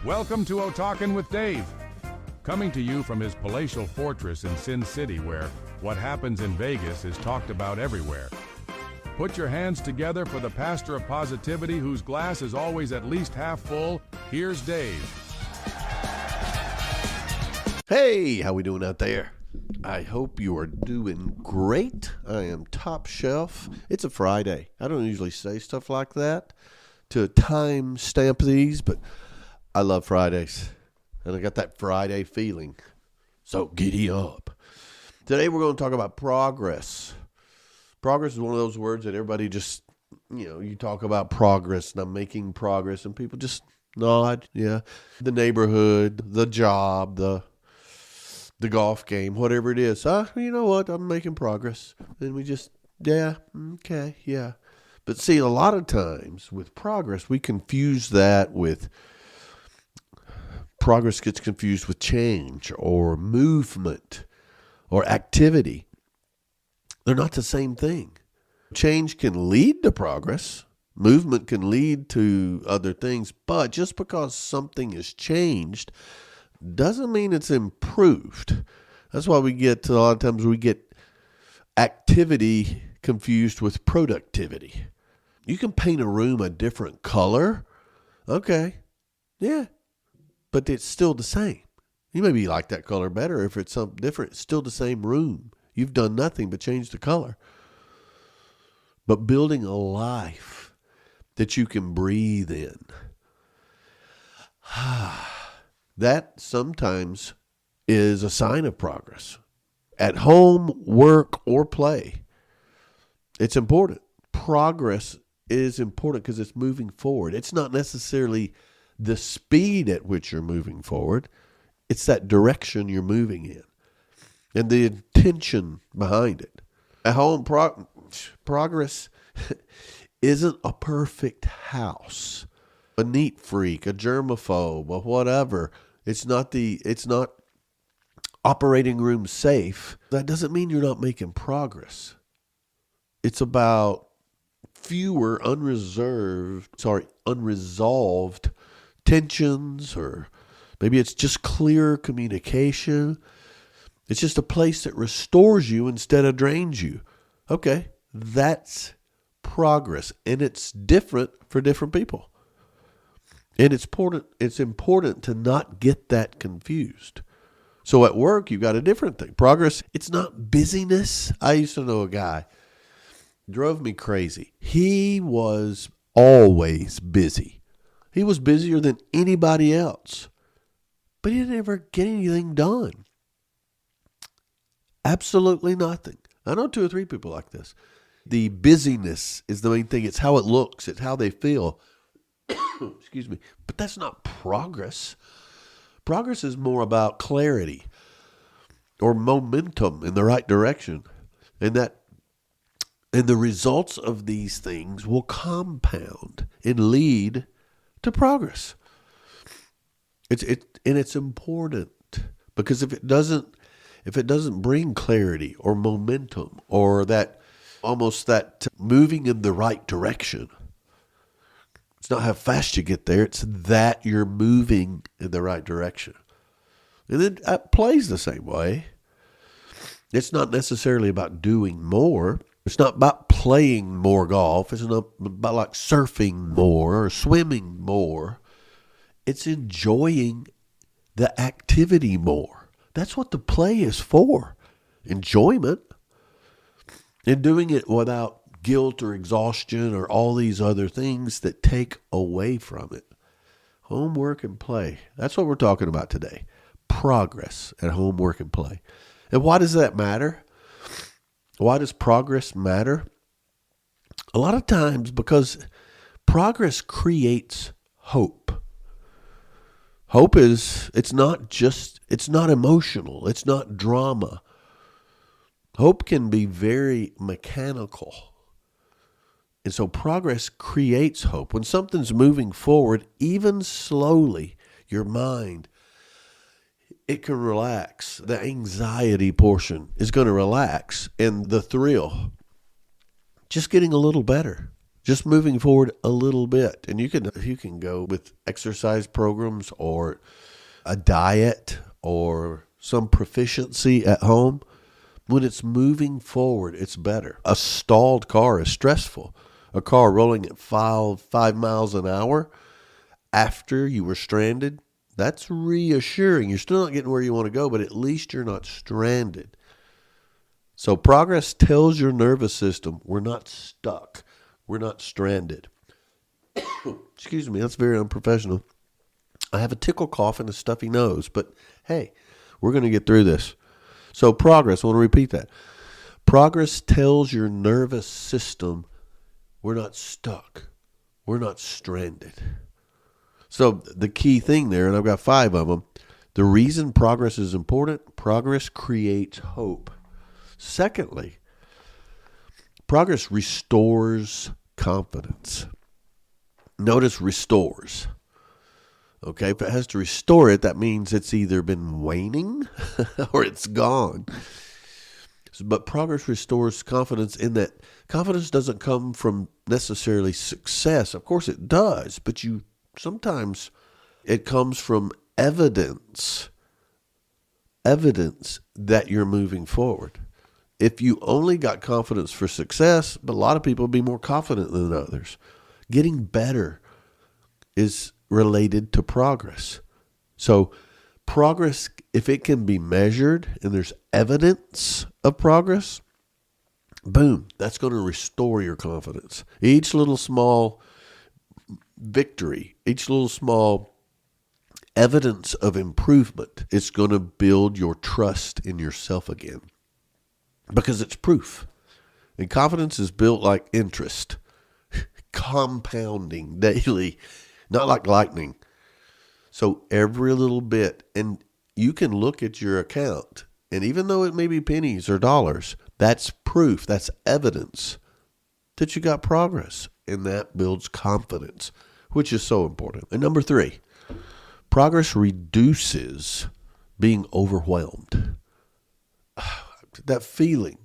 Welcome to Otakin with Dave, coming to you from his palatial fortress in Sin City, where what happens in Vegas is talked about everywhere. Put your hands together for the pastor of positivity whose glass is always at least half full. Here's Dave. Hey, how we doing out there? I hope you are doing great. I am top shelf. It's a Friday. I don't usually say stuff like that to time stamp these, but I love Fridays. And I got that Friday feeling. So giddy up. Today we're going to talk about progress. Progress is one of those words that everybody just, you talk about progress and I'm making progress and people just nod. Yeah. The neighborhood, the job, the golf game, whatever it is. You know what? I'm making progress. And we just, yeah, okay, yeah. But see, a lot of times with progress, we confuse that with, progress gets confused with change or movement or activity. They're not the same thing. Change can lead to progress. Movement can lead to other things. But just because something has changed doesn't mean it's improved. That's why a lot of times we get activity confused with productivity. You can paint a room a different color. Okay. Yeah. But it's still the same. You maybe like that color better if it's something different. It's still the same room. You've done nothing but change the color. But building a life that you can breathe in, that sometimes is a sign of progress. At home, work, or play, it's important. Progress is important because it's moving forward. It's not necessarily the speed at which you're moving forward. It's that direction you're moving in and the intention behind it. At home, progress isn't a perfect house, a neat freak, a germaphobe, or whatever. It's not operating room safe. That doesn't mean you're not making progress. It's about fewer unresolved tensions, or maybe it's just clear communication. It's just a place that restores you instead of drains you. Okay, that's progress, and it's different for different people. And it's important to not get that confused. So at work, you've got a different thing. Progress, it's not busyness. I used to know a guy, drove me crazy. He was always busy. He was busier than anybody else, but he didn't ever get anything done. Absolutely nothing. I know 2 or 3 people like this. The busyness is the main thing. It's how it looks. It's how they feel. Excuse me. But that's not progress. Progress is more about clarity or momentum in the right direction. And the results of these things will compound and lead to progress. It's important because if it doesn't bring clarity or momentum or that moving in the right direction, it's not how fast you get there, it's that you're moving in the right direction. And then it plays the same way. It's not necessarily about doing more. It's not about playing more golf. It's not about like surfing more or swimming more. It's enjoying the activity more. That's what the play is for. Enjoyment. And doing it without guilt or exhaustion or all these other things that take away from it. Homework and play. That's what we're talking about today. Progress at home, work, and play. And why does that matter? Why does progress matter? A lot of times because progress creates hope. Hope it's not emotional. It's not drama. Hope can be very mechanical. And so progress creates hope. When something's moving forward, even slowly, your mind, it can relax. The anxiety portion is going to relax, and the thrill, just getting a little better. Just moving forward a little bit. And you can go with exercise programs or a diet or some proficiency at home. When it's moving forward, it's better. A stalled car is stressful. A car rolling at 5 miles an hour after you were stranded, that's reassuring. You're still not getting where you want to go, but at least you're not stranded. So progress tells your nervous system, we're not stuck. We're not stranded. Excuse me, that's very unprofessional. I have a tickle cough and a stuffy nose, but hey, we're going to get through this. So progress, I want to repeat that. Progress tells your nervous system, we're not stuck. We're not stranded. So the key thing there, and I've got 5 of them, the reason progress is important, progress creates hope. Secondly, progress restores confidence. Notice restores. Okay, if it has to restore it, that means it's either been waning or it's gone. But progress restores confidence in that confidence doesn't come from necessarily success. Of course it does, but sometimes it comes from evidence that you're moving forward. If you only got confidence for success, but a lot of people would be more confident than others. Getting better is related to progress. So progress, if it can be measured and there's evidence of progress, boom, that's going to restore your confidence. Each little small victory, each little small evidence of improvement is going to build your trust in yourself again because it's proof. And confidence is built like interest, compounding daily, not like lightning. So every little bit, and you can look at your account, and even though it may be pennies or dollars, that's proof, that's evidence that you got progress, and that builds confidence, which is so important. And number 3, progress reduces being overwhelmed. That feeling.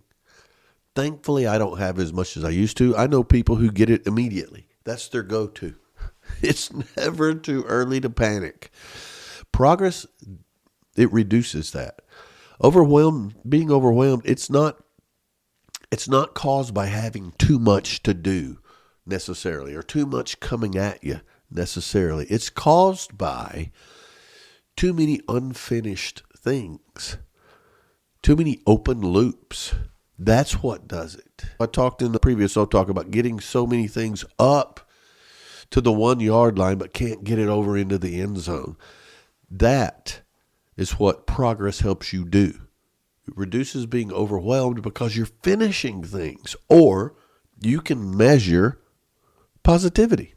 Thankfully, I don't have as much as I used to. I know people who get it immediately. That's their go-to. It's never too early to panic. Progress, it reduces that. Being overwhelmed, it's not caused by having too much to do necessarily or too much coming at you necessarily. It's caused by too many unfinished things, too many open loops. That's what does it. I talked in the previous talk about getting so many things up to the 1 yard line but can't get it over into the end zone. That is what progress helps you do. It reduces being overwhelmed because you're finishing things, or you can measure positivity.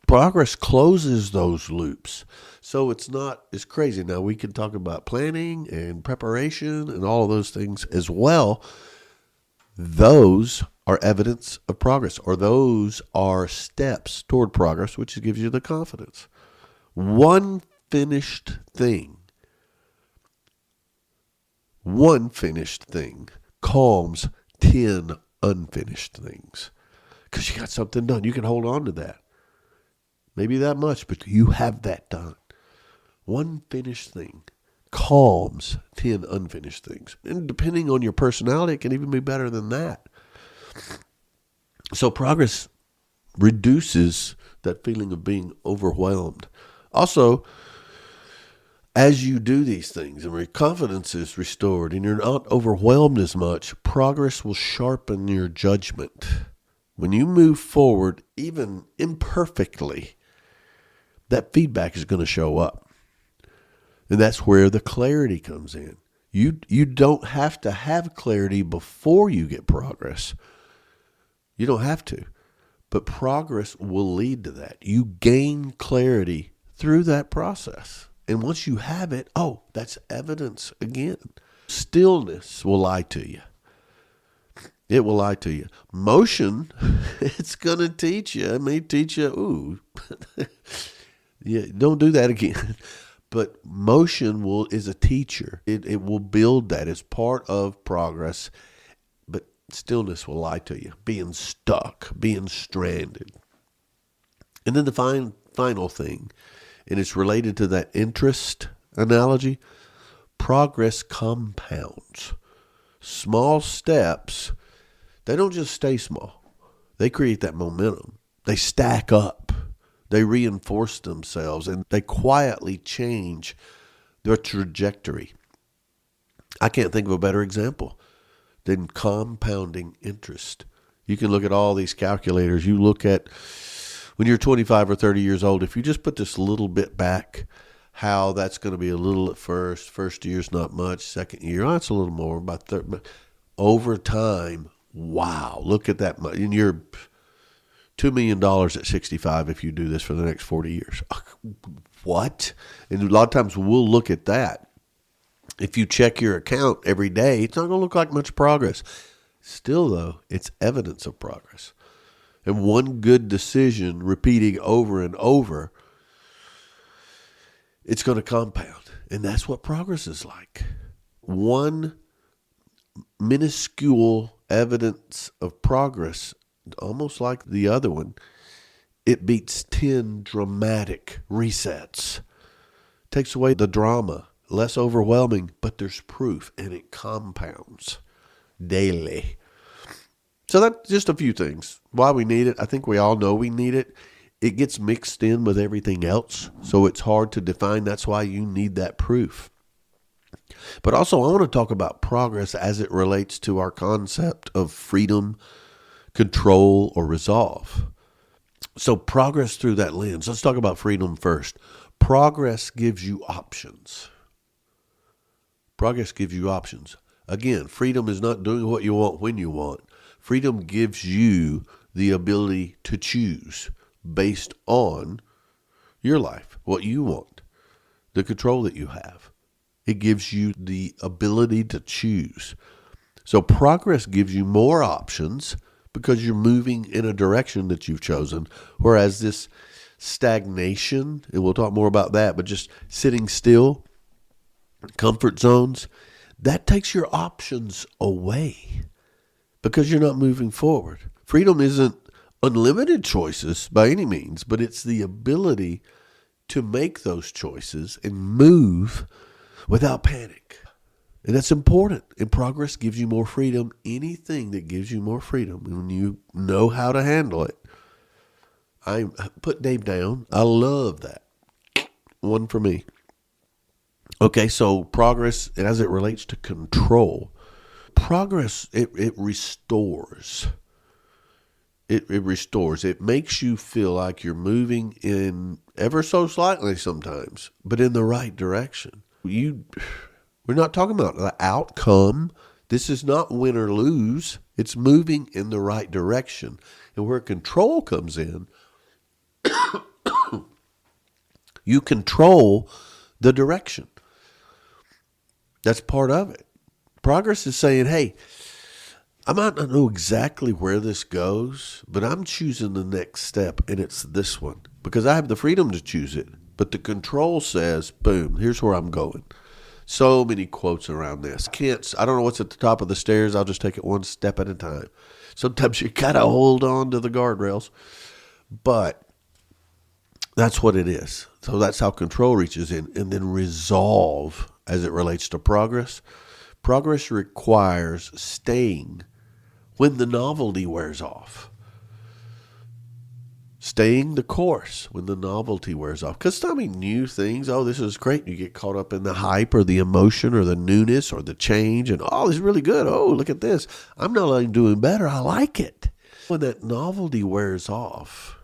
Progress closes those loops. So it's not as crazy. Now we can talk about planning and preparation and all of those things as well. Those are evidence of progress, or those are steps toward progress, which gives you the confidence. One finished thing calms 10 unfinished things because you got something done. You can hold on to that. Maybe that much, but you have that done. One finished thing calms 10 unfinished things. And depending on your personality, it can even be better than that. So progress reduces that feeling of being overwhelmed. Also, as you do these things and your confidence is restored and you're not overwhelmed as much, progress will sharpen your judgment. When you move forward, even imperfectly, that feedback is going to show up. And that's where the clarity comes in. You don't have to have clarity before you get progress. You don't have to. But progress will lead to that. You gain clarity through that process. And once you have it, that's evidence again. Stillness will lie to you. It will lie to you. Motion, it's going to teach you. It may teach you, yeah, don't do that again. But motion is a teacher. It will build that as part of progress. But Stillness will lie to you. Being stuck, being stranded. And then the final thing, and it's related to that interest analogy, progress compounds. Small steps, they don't just stay small. They create that momentum. They stack up. They reinforce themselves, and they quietly change their trajectory. I can't think of a better example than compounding interest. You can look at all these calculators. You look at when you're 25 or 30 years old, if you just put this little bit back, how that's going to be a little at first. First year's not much. Second year, that's a little more. About third, but over time, wow, look at that. And you're $2 million at 65 if you do this for the next 40 years. What? And a lot of times we'll look at that. If you check your account every day, it's not going to look like much progress. Still, though, it's evidence of progress. And one good decision repeating over and over, it's going to compound. And that's what progress is like. One minuscule evidence of progress, almost like the other one, it beats 10 dramatic resets. Takes away the drama, less overwhelming, but there's proof, and it compounds daily. So that's just a few things. Why we need it, I think we all know we need it. It gets mixed in with everything else, so it's hard to define. That's why you need that proof. But also, I want to talk about progress as it relates to our concept of freedom, control, or resolve. So progress through that lens. Let's talk about freedom first. Progress gives you options. Progress gives you options. Again, freedom is not doing what you want when you want. Freedom gives you the ability to choose based on your life, what you want, the control that you have. It gives you the ability to choose. So progress gives you more options because you're moving in a direction that you've chosen, whereas this stagnation, and we'll talk more about that, but just sitting still, comfort zones, that takes your options away because you're not moving forward. Freedom isn't unlimited choices by any means, but it's the ability to make those choices and move without panic. And that's important. And progress gives you more freedom. Anything that gives you more freedom, when you know how to handle it. I put Dave down. I love that. One for me. Okay, so progress, and as it relates to control, progress, it restores. It restores. It makes you feel like you're moving in ever so slightly sometimes, but in the right direction. We're not talking about the outcome. This is not win or lose. It's moving in the right direction. And where control comes in, you control the direction. That's part of it. Progress is saying, hey, I might not know exactly where this goes, but I'm choosing the next step, and it's this one. Because I have the freedom to choose it. But the control says, boom, here's where I'm going. So many quotes around this. I don't know what's at the top of the stairs. I'll just take it one step at a time. Sometimes you got to hold on to the guardrails. But that's what it is. So that's how control reaches in. And then resolve as it relates to progress. Progress requires staying when the novelty wears off. Staying the course when the novelty wears off. Because new things, oh, this is great. You get caught up in the hype or the emotion or the newness or the change. And, oh, this is really good. Oh, look at this. I'm not only doing better, I like it. When that novelty wears off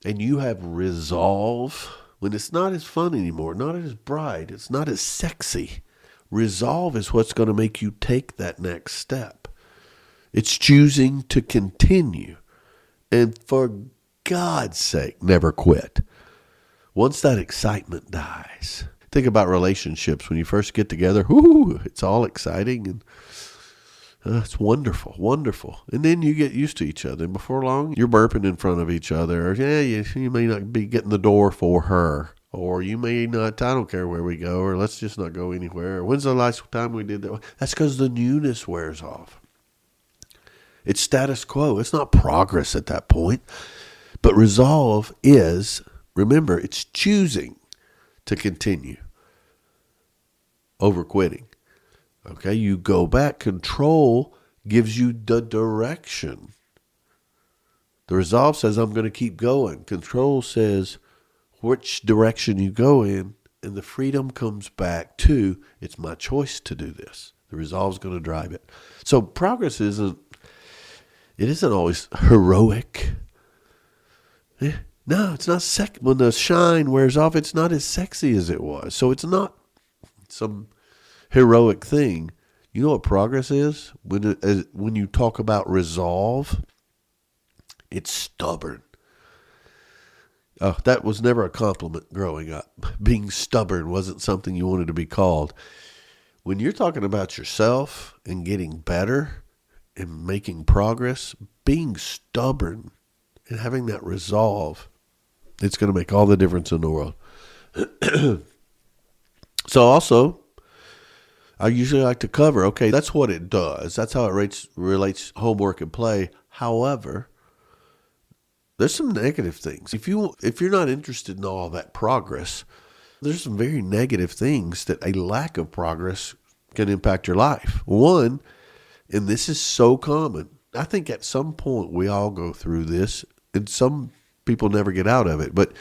and you have resolve, when it's not as fun anymore, not as bright, it's not as sexy, resolve is what's going to make you take that next step. It's choosing to continue. And for God's sake, never quit. Once that excitement dies, think about relationships. When you first get together, it's all exciting and it's wonderful, wonderful. And then you get used to each other. And before long, you're burping in front of each other. Or, you may not be getting the door for her. Or you may not, I don't care where we go. Or let's just not go anywhere. Or when's the last time we did that? That's because the newness wears off. It's status quo. It's not progress at that point. But resolve is, remember, it's choosing to continue over quitting. Okay, you go back. Control gives you the direction. The resolve says, I'm going to keep going. Control says which direction you go in, and the freedom comes back to, it's my choice to do this. The resolve is going to drive it. So progress isn't always heroic. No, it's not when the shine wears off, it's not as sexy as it was. So it's not some heroic thing. You know what progress is? When you talk about resolve, it's stubborn. Oh, that was never a compliment growing up. Being stubborn wasn't something you wanted to be called. When you're talking about yourself and getting better and making progress, being stubborn and having that resolve, it's going to make all the difference in the world. So also, I usually like to cover, okay, that's what it does. That's how it relates homework and play. However, there's some negative things. If you're not interested in all that progress, there's some very negative things that a lack of progress can impact your life. One, and this is so common, I think at some point we all go through this, and some people never get out of it, but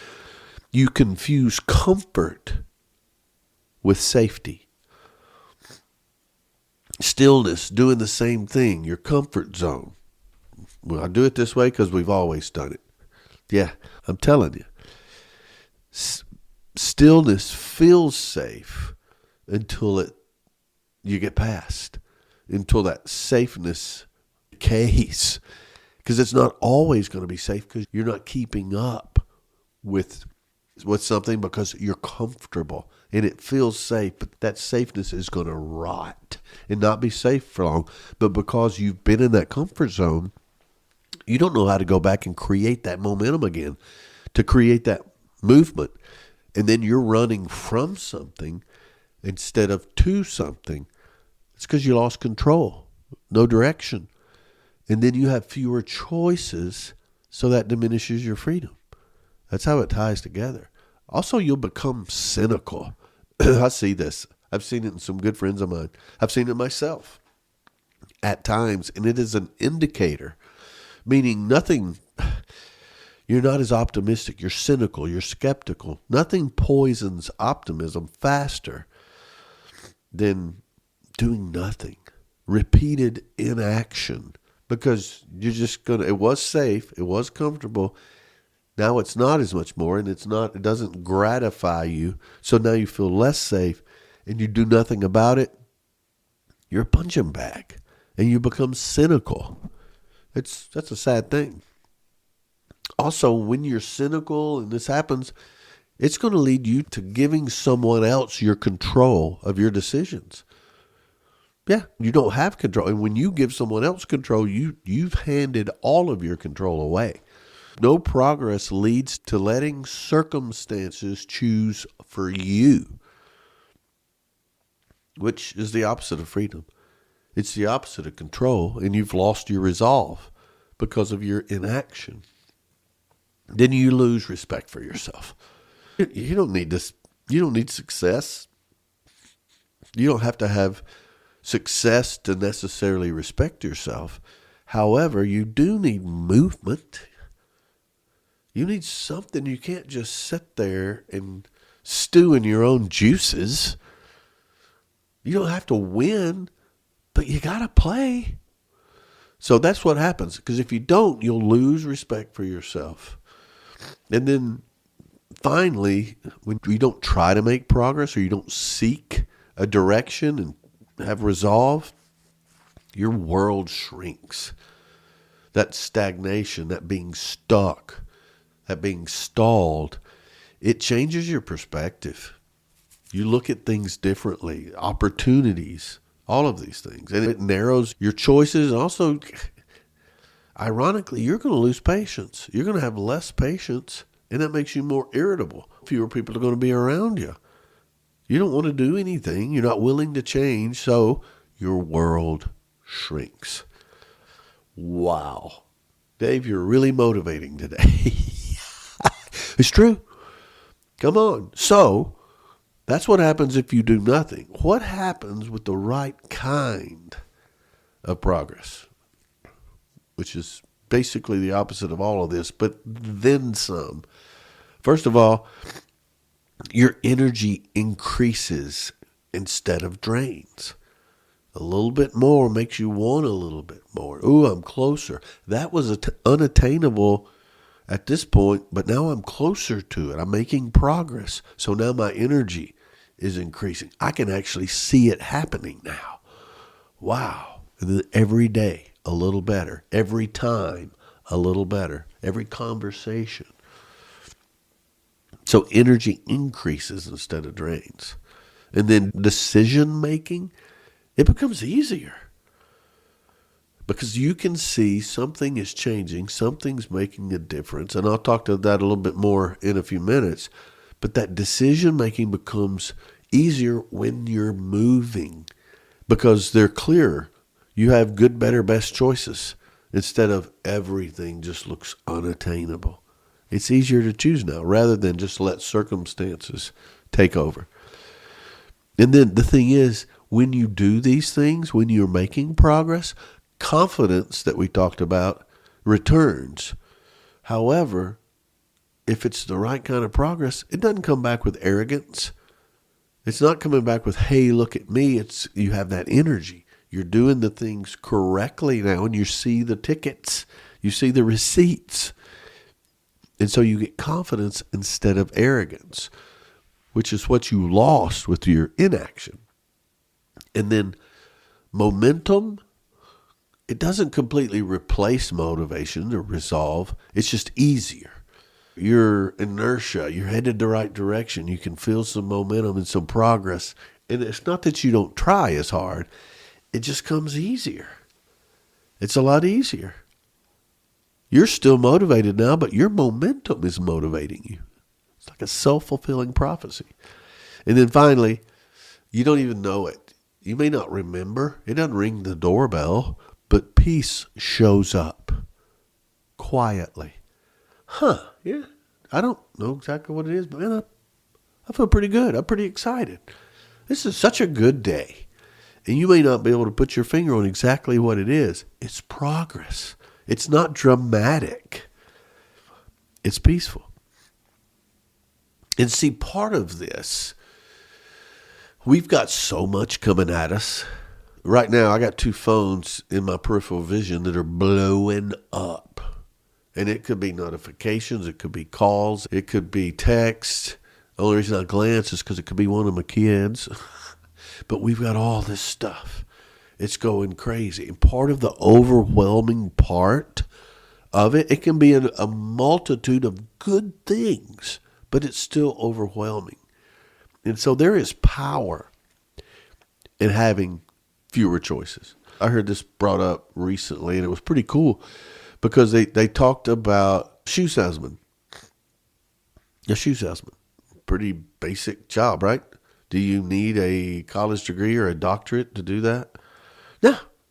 you confuse comfort with safety. Stillness, doing the same thing, your comfort zone. Well, I do it this way because we've always done it. Yeah, I'm telling you. Stillness feels safe until you get past, until that safeness decays. Because it's not always going to be safe because you're not keeping up with something because you're comfortable and it feels safe, but that safeness is going to rot and not be safe for long. But because you've been in that comfort zone, you don't know how to go back and create that momentum again, to create that movement. And then you're running from something instead of to something. It's because you lost control, no direction. And then you have fewer choices, so that diminishes your freedom. That's how it ties together. Also, you'll become cynical. I see this. I've seen it in some good friends of mine. I've seen it myself at times, and it is an indicator. Meaning you're not as optimistic, you're cynical, you're skeptical. Nothing poisons optimism faster than doing nothing. Repeated inaction. Because you're just it was safe, it was comfortable. Now it's not as much more, and it doesn't gratify you. So now you feel less safe and you do nothing about it. You're a punching bag and you become cynical. That's a sad thing. Also, when you're cynical and this happens, it's going to lead you to giving someone else your control of your decisions. Yeah, you don't have control. And when you give someone else control, you've handed all of your control away. No progress leads to letting circumstances choose for you, which is the opposite of freedom. It's the opposite of control, and you've lost your resolve because of your inaction. Then you lose respect for yourself. You don't need this. You don't need success. You don't have to have success to necessarily respect yourself. However, you do need movement. You need something. You can't just sit there and stew in your own juices. You don't have to win, but you got to play. So that's what happens. Because if you don't, you'll lose respect for yourself. And then finally, when you don't try to make progress or you don't seek a direction and have resolve, your world shrinks. That stagnation, that being stuck, that being stalled, it changes your perspective. You look at things differently, opportunities, all of these things. And it narrows your choices. Also, ironically, you're going to lose patience. You're going to have less patience, and that makes you more irritable. Fewer people are going to be around you. You don't want to do anything. You're not willing to change, so your world shrinks. Wow. Dave, you're really motivating today. It's true. Come on. So, that's what happens if you do nothing. What happens with the right kind of progress? Which is basically the opposite of all of this, but then some. First of all, your energy increases instead of drains. A little bit more makes you want a little bit more. Ooh, I'm closer. That was unattainable at this point, but now I'm closer to it. I'm making progress. So now my energy is increasing. I can actually see it happening now. Wow. And then every day, a little better. Every time, a little better. Every conversation. So energy increases instead of drains. And then decision making, it becomes easier. Because you can see something is changing, something's making a difference. And I'll talk to that a little bit more in a few minutes. But that decision making becomes easier when you're moving. Because they're clearer. You have good, better, best choices. Instead of everything just looks unattainable. It's easier to choose now rather than just let circumstances take over. And then the thing is, when you do these things, when you're making progress, confidence that we talked about returns. However, if it's the right kind of progress, it doesn't come back with arrogance. It's not coming back with, hey, look at me. It's you have that energy. You're doing the things correctly now, and you see the tickets. You see the receipts. And so you get confidence instead of arrogance, which is what you lost with your inaction. And then momentum, it doesn't completely replace motivation or resolve. It's just easier. Your inertia, you're headed the right direction. You can feel some momentum and some progress. And it's not that you don't try as hard. It just comes easier. It's a lot easier. You're still motivated now, but your momentum is motivating you. It's like a self-fulfilling prophecy. And then finally, you don't even know it. You may not remember. It doesn't ring the doorbell, but peace shows up quietly. Yeah, I don't know exactly what it is, but man, I feel pretty good. I'm pretty excited. This is such a good day. And you may not be able to put your finger on exactly what it is. It's progress. It's not dramatic. It's peaceful. And see, part of this, we've got so much coming at us. Right now, I got 2 phones in my peripheral vision that are blowing up. And it could be notifications, it could be calls, it could be text. The only reason I glance is because it could be one of my kids. But we've got all this stuff. It's going crazy. And part of the overwhelming part of it, it can be a multitude of good things, but it's still overwhelming. And so there is power in having fewer choices. I heard this brought up recently, and it was pretty cool because they talked about shoe salesman. A shoe salesman. Pretty basic job, right? Do you need a college degree or a doctorate to do that?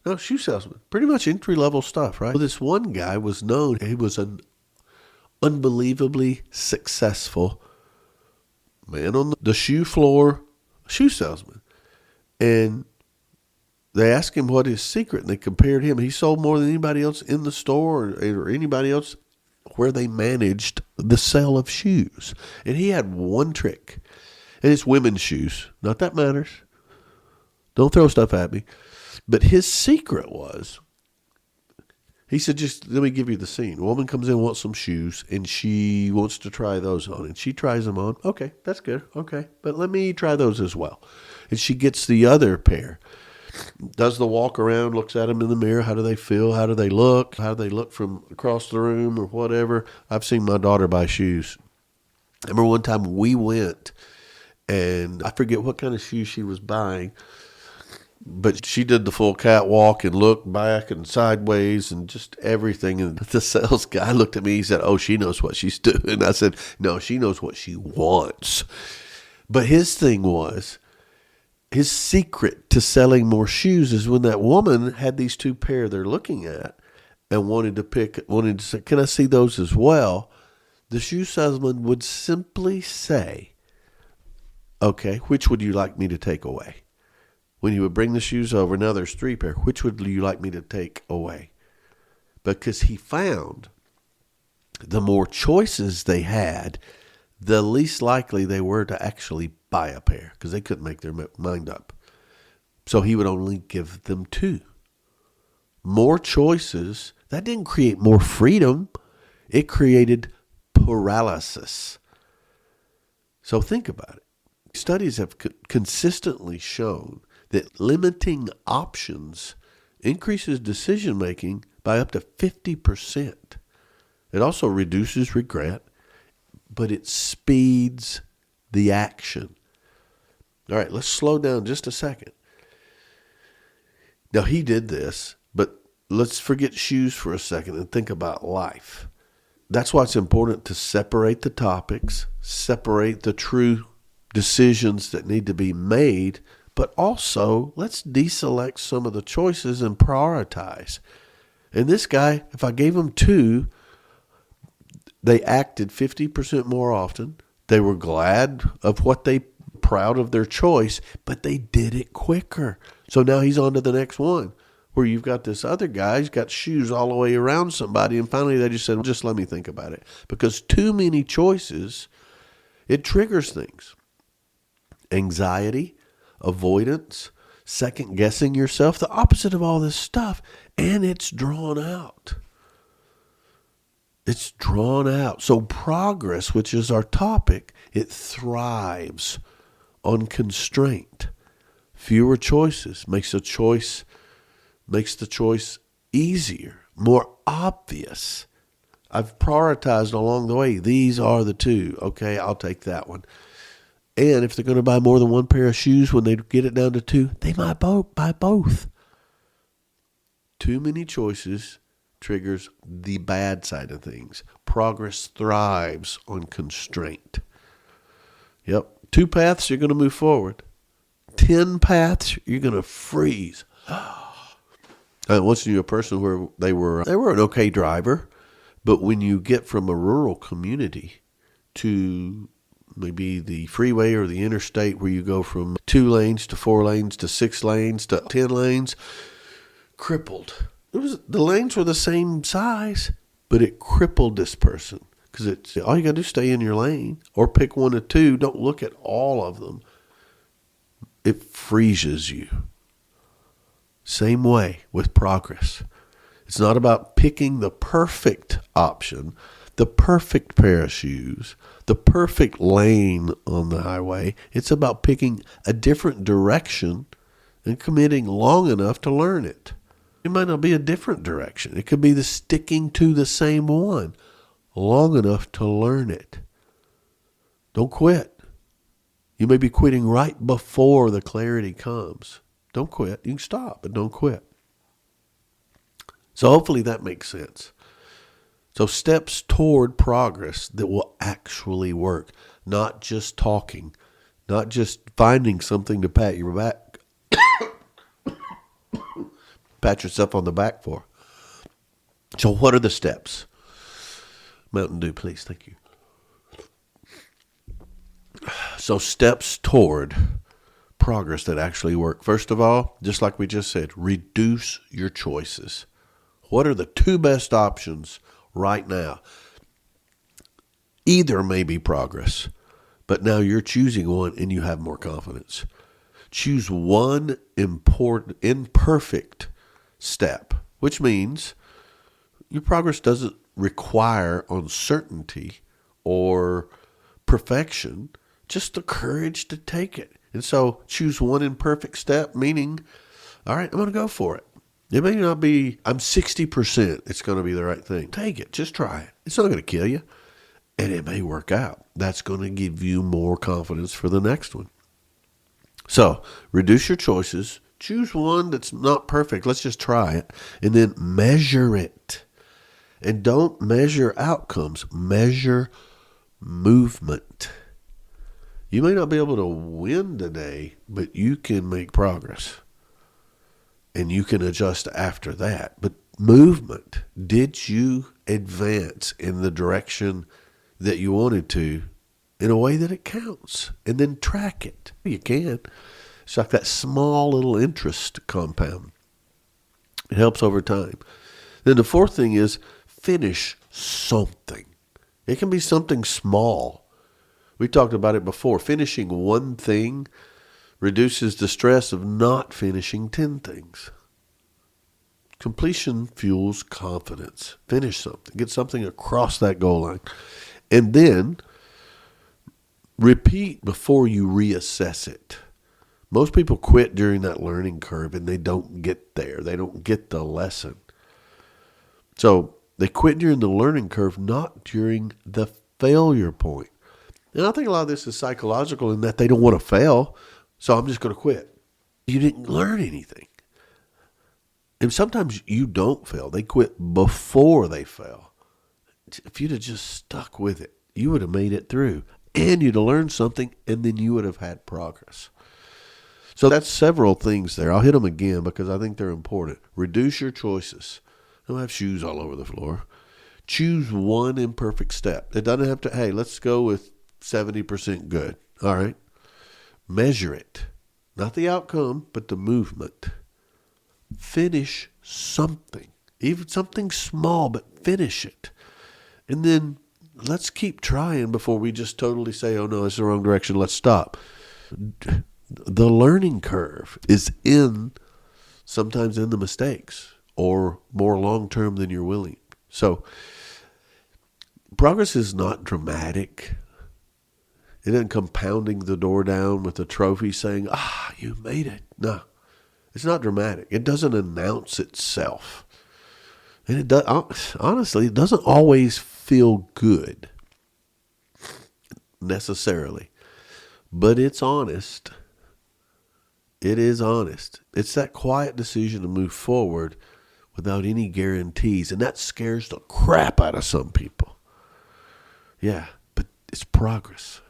No, shoe salesman. Pretty much entry-level stuff, right? Well, this one guy was known. He was an unbelievably successful man on the shoe floor, shoe salesman. And they asked him what his secret, and they compared him. He sold more than anybody else in the store or anybody else where they managed the sale of shoes. And he had one trick. And it's women's shoes. Not that matters. Don't throw stuff at me. But his secret was, he said, just let me give you the scene. A woman comes in, wants some shoes, and she wants to try those on. And she tries them on. Okay, that's good. Okay, but let me try those as well. And she gets the other pair. Does the walk around, looks at them in the mirror. How do they feel? How do they look? How do they look from across the room or whatever? I've seen my daughter buy shoes. I remember one time we went, and I forget what kind of shoes she was buying, but she did the full catwalk and looked back and sideways and just everything. And the sales guy looked at me. He said, "Oh, she knows what she's doing." I said, "No, she knows what she wants." But his thing was, his secret to selling more shoes is when that woman had these 2 pair they're looking at, and wanted to say, can I see those as well? The shoe salesman would simply say, okay, which would you like me to take away? When he would bring the shoes over, now there's 3 pair, which would you like me to take away? Because he found the more choices they had, the least likely they were to actually buy a pair because they couldn't make their mind up. So he would only give them 2. More choices, that didn't create more freedom. It created paralysis. So think about it. Studies have consistently shown that limiting options increases decision making by up to 50%. It also reduces regret, but it speeds the action. All right, let's slow down just a second. Now, he did this, but let's forget shoes for a second and think about life. That's why it's important to separate the topics, separate the true decisions that need to be made, but also let's deselect some of the choices and prioritize. And this guy, if I gave him 2, they acted 50% more often. They were glad of proud of their choice, but they did it quicker. So now he's on to the next one, where you've got this other guy, he's got shoes all the way around somebody, and finally they just said, well, just let me think about it. Because too many choices, it triggers things. Anxiety, avoidance, second guessing yourself, the opposite of all this stuff, and it's drawn out. It's drawn out. So progress, which is our topic, it thrives on constraint. Fewer choices makes the choice easier, more obvious. I've prioritized along the way. These are the 2. Okay, I'll take that one. And if they're going to buy more than 1 pair of shoes when they get it down to 2, they might buy both. Too many choices triggers the bad side of things. Progress thrives on constraint. Yep. 2 paths, you're going to move forward. 10 paths, you're going to freeze. I once knew a person where they were an okay driver, but when you get from a rural community to maybe the freeway or the interstate where you go from 2 lanes to 4 lanes to 6 lanes to 10 lanes, crippled. The lanes were the same size, but it crippled this person. Because it's all you got to do is stay in your lane or pick 1 or 2. Don't look at all of them. It freezes you. Same way with progress. It's not about picking the perfect option, the perfect pair of shoes, the perfect lane on the highway. It's about picking a different direction and committing long enough to learn it. It might not be a different direction. It could be the sticking to the same one long enough to learn it. Don't quit. You may be quitting right before the clarity comes. Don't quit. You can stop, but don't quit. So hopefully that makes sense. So steps toward progress that will actually work, not just talking, not just finding something to pat your back, pat yourself on the back for. So what are the steps? Mountain Dew, please. Thank you. So steps toward progress that actually work. First of all, just like we just said, reduce your choices. What are the 2 best options right now? Either may be progress, but now you're choosing one and you have more confidence. Choose one imperfect step, which means your progress doesn't require uncertainty or perfection, just the courage to take it. And so choose one imperfect step, meaning, all right, I'm going to go for it. It may not be, I'm 60% it's going to be the right thing. Take it. Just try it. It's not going to kill you. And it may work out. That's going to give you more confidence for the next one. So reduce your choices. Choose one that's not perfect. Let's just try it. And then measure it. And don't measure outcomes. Measure movement. You may not be able to win today, but you can make progress. And you can adjust after that. But movement? Did you advance in the direction that you wanted to in a way that it counts? And then track it. You can. It's like that small little interest compound. It helps over time. Then the fourth thing is finish something. It can be something small. We talked about it before. Finishing one thing reduces the stress of not finishing 10 things. Completion fuels confidence. Finish something. Get something across that goal line. And then repeat before you reassess it. Most people quit during that learning curve and they don't get there. They don't get the lesson. So they quit during the learning curve, not during the failure point. And I think a lot of this is psychological in that they don't want to fail, so I'm just going to quit. You didn't learn anything. And sometimes you don't fail. They quit before they fail. If you'd have just stuck with it, you would have made it through. And you'd have learned something, and then you would have had progress. So that's several things there. I'll hit them again because I think they're important. Reduce your choices. Don't have shoes all over the floor. Choose one imperfect step. It doesn't have to, hey, let's go with 70% good. All right. Measure it. Not the outcome, but the movement. Finish something. Even something small, but finish it. And then let's keep trying before we just totally say, oh no, it's the wrong direction. Let's stop. The learning curve is sometimes in the mistakes or more long-term than you're willing. So progress is not dramatic. It isn't come pounding the door down with a trophy saying, you made it. No, it's not dramatic. It doesn't announce itself. And it does, honestly, it doesn't always feel good necessarily, but it's honest. It is honest. It's that quiet decision to move forward without any guarantees. And that scares the crap out of some people. Yeah, but it's progress.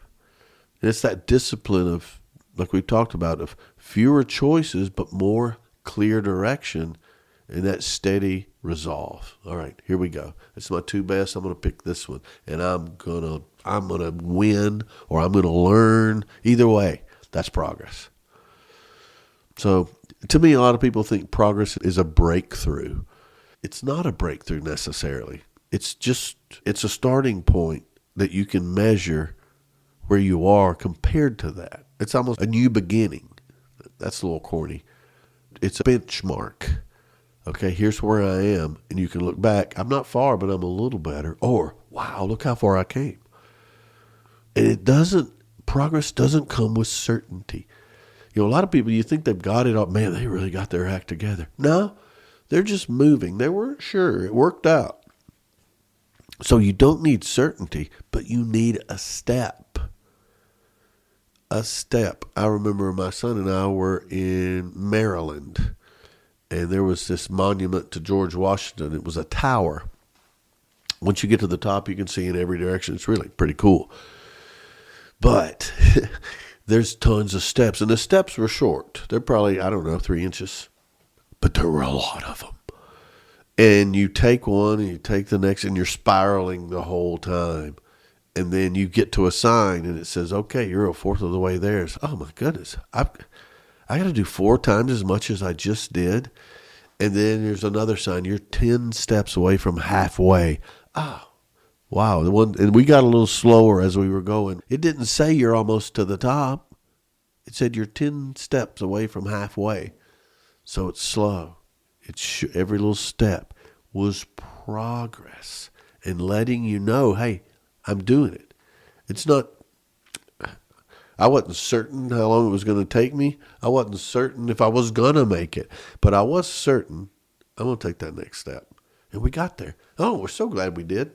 And it's that discipline of, like we talked about, of fewer choices, but more clear direction and that steady resolve. All right, here we go. It's my two best. I'm going to pick this one. And I'm going to win or I'm going to learn. Either way, that's progress. So to me, a lot of people think progress is a breakthrough. It's not a breakthrough necessarily. It's a starting point that you can measure where you are compared to that. It's almost a new beginning. That's a little corny. It's a benchmark. Okay, here's where I am. And you can look back. I'm not far, but I'm a little better. Or, wow, look how far I came. And progress doesn't come with certainty. A lot of people, you think they've got it all. Man, they really got their act together. No, they're just moving. They weren't sure. It worked out. So you don't need certainty, but you need a step. A step. I remember my son and I were in Maryland, and there was this monument to George Washington. It was a tower. Once you get to the top, you can see in every direction. It's really pretty cool. But there's tons of steps, and the steps were short. They're probably, 3 inches, but there were a lot of them. And you take one and you take the next, and you're spiraling the whole time. And then you get to a sign, and it says, okay, you're a fourth of the way there. It's, oh, my goodness. I got to do 4 times as much as I just did. And then there's another sign. You're 10 steps away from halfway. Oh, wow. And we got a little slower as we were going. It didn't say you're almost to the top. It said you're 10 steps away from halfway. So it's slow. Every little step was progress and letting you know, hey, I'm doing it. It's not, I wasn't certain how long it was going to take me. I wasn't certain if I was going to make it, but I was certain I'm going to take that next step. And we got there. Oh, we're so glad we did.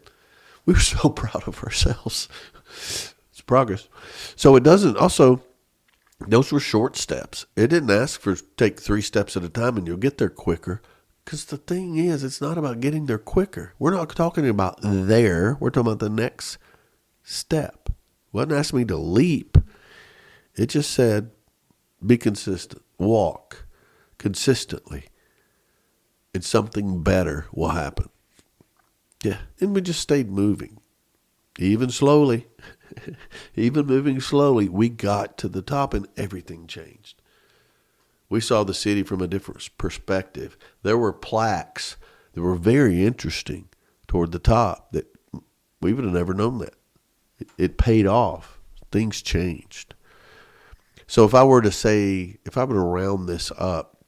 We were so proud of ourselves. It's progress. So it doesn't, also, those were short steps. It didn't ask for take 3 steps at a time and you'll get there quicker. Because the thing is, it's not about getting there quicker. We're not talking about there. We're talking about the next step. It wasn't asking me to leap. It just said, be consistent. Walk consistently and something better will happen. Yeah, and we just stayed moving. Even slowly, even moving slowly, we got to the top and everything changed. We saw the city from a different perspective. There were plaques that were very interesting toward the top that we would have never known that. It paid off. Things changed. So if I were to round this up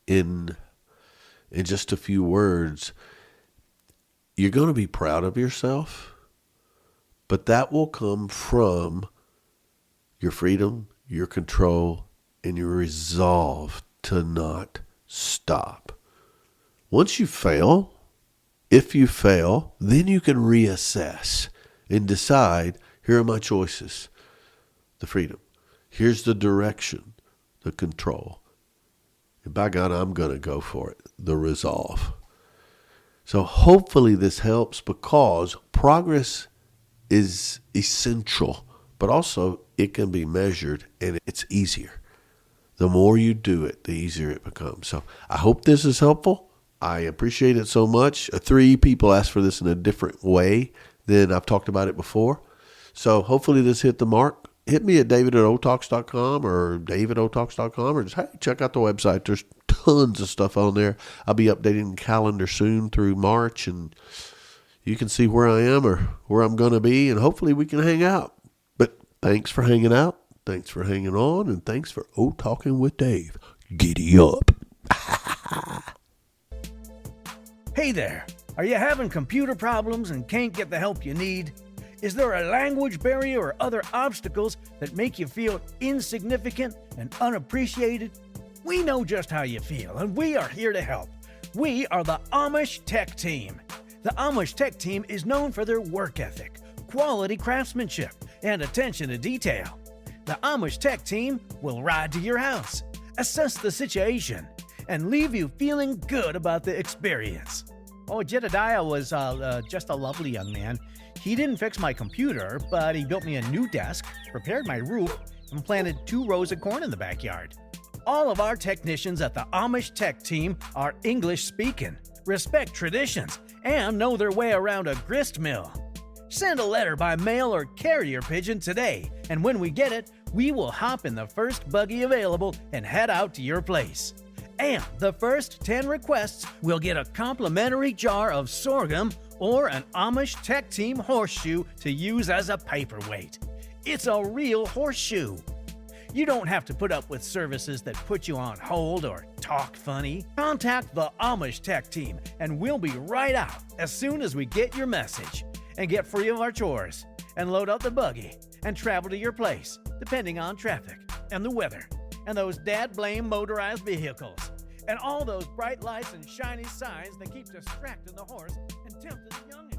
in just a few words, you're going to be proud of yourself, but that will come from your freedom, your control, and your resolve to not stop. Once you fail, if you fail, then you can reassess and decide, here are my choices. The freedom. Here's the direction, the control. And by God, I'm going to go for it. The resolve. So hopefully this helps, because progress is essential, but also it can be measured and it's easier. The more you do it, the easier it becomes. So I hope this is helpful. I appreciate it so much. 3 people asked for this in a different way than I've talked about it before. So hopefully this hit the mark. Hit me at david@otalks.com or david@otalks.com, or just, hey, check out the website. There's tons of stuff on there. I'll be updating the calendar soon through March, and you can see where I am or where I'm going to be, and hopefully we can hang out. But thanks for hanging out. Thanks for hanging on, and thanks for Talking with Dave. Giddy up. Hey there, are you having computer problems and can't get the help you need? Is there a language barrier or other obstacles that make you feel insignificant and unappreciated? We know just how you feel, and we are here to help. We are the Amish Tech Team. The Amish Tech Team is known for their work ethic, quality craftsmanship, and attention to detail. The Amish Tech Team will ride to your house, assess the situation, and leave you feeling good about the experience. Oh, Jedediah was just a lovely young man. He didn't fix my computer, but he built me a new desk, repaired my roof, and planted 2 rows of corn in the backyard. All of our technicians at the Amish Tech Team are English speaking, respect traditions, and know their way around a grist mill. Send a letter by mail or carrier pigeon today, and when we get it, we will hop in the first buggy available and head out to your place. And the first 10 requests will get a complimentary jar of sorghum or an Amish Tech Team horseshoe to use as a paperweight. It's a real horseshoe. You don't have to put up with services that put you on hold or talk funny. Contact the Amish Tech Team and we'll be right out as soon as we get your message, and get free of our chores and load up the buggy and travel to your place, depending on traffic and the weather and those dad-blame motorized vehicles and all those bright lights and shiny signs that keep distracting the horse and tempting the young.